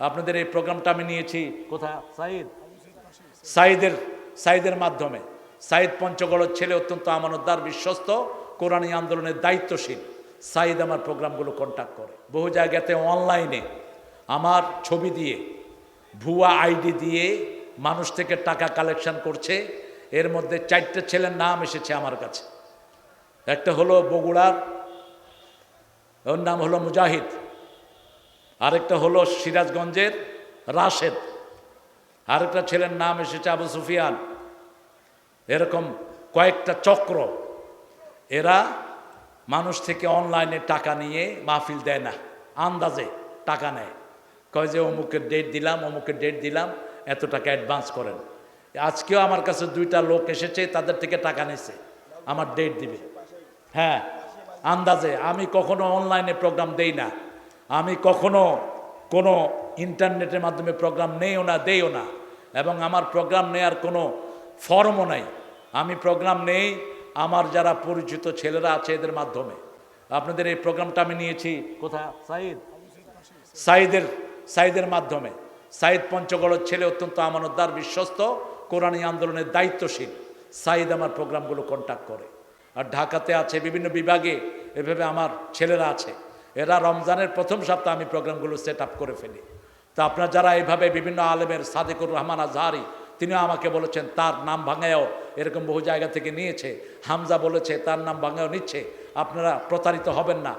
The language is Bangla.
আপনাদের এই প্রোগ্রামটা আমি নিয়েছি কোথা সাইদের মাধ্যমে। সাইদ পঞ্চগড়ের ছেলে, অত্যন্ত আমানতদার, বিশ্বস্ত, কোরআনী আন্দোলনের দায়িত্বশীল। সাইদ আমার প্রোগ্রামগুলো কন্ট্যাক্ট করে, বহু জায়গাতে অনলাইনে আমার ছবি দিয়ে, ভুয়া আইডি দিয়ে মানুষ থেকে টাকা কালেকশন করছে। এর মধ্যে 4টে ছেলের নাম এসেছে আমার কাছে। একটা হলো বগুড়ার, ওর নাম হলো মুজাহিদ। আরেকটা হলো সিরাজগঞ্জের রাশেদ। আরেকটা ছেলের নাম এসেছে আবু সুফিয়ান। এরকম কয়েকটা চক্র, এরা মানুষ থেকে অনলাইনে টাকা নিয়ে মাহফিল দেয় না, আন্দাজে টাকা নেয়। কয় যে অমুকের ডেট দিলাম, অমুকের ডেট দিলাম, এত টাকা অ্যাডভান্স করেন। আজকেও আমার কাছে 2টা লোক এসেছে, তাদের থেকে টাকা নিছে, আমার ডেট দিবে। হ্যাঁ, আন্দাজে। আমি কখনো অনলাইনে প্রোগ্রাম দেই না, আমি কখনো কোনো ইন্টারনেটের মাধ্যমে প্রোগ্রাম নেইও না, দেইও না, এবং আমার প্রোগ্রাম নেয়ার কোনো ফর্মও নাই। আমি প্রোগ্রাম নেই আমার যারা পরিচিত ছেলেরা আছে এদের মাধ্যমে। আপনাদের এই প্রোগ্রামটা আমি নিয়েছি কোথা সাইদের মাধ্যমে। সাইদ পঞ্চগড়ের ছেলে, অত্যন্ত আমানতদার, বিশ্বস্ত, কোরআনী আন্দোলনের দায়িত্বশীল। সাইদ আমার প্রোগ্রামগুলো কন্ট্যাক্ট করে। আর ঢাকাতে আছে, বিভিন্ন বিভাগে এভাবে আমার ছেলেরা আছে। এরা রমজানের প্রথম সপ্তাহে আমি প্রোগ্রামগুলো সেট আপ করে ফেলি। তা আপনারা যারা এইভাবে বিভিন্ন আলেমের, সাদেকুর রহমান আজহারি, তিনিও আমাকে বলেছেন তার নাম ভাঙায়ও এরকম বহু জায়গা থেকে নিয়েছে। হামজা বলেছে তার নাম ভাঙায়ও নিচ্ছে। আপনারা প্রতারিত হবেন না।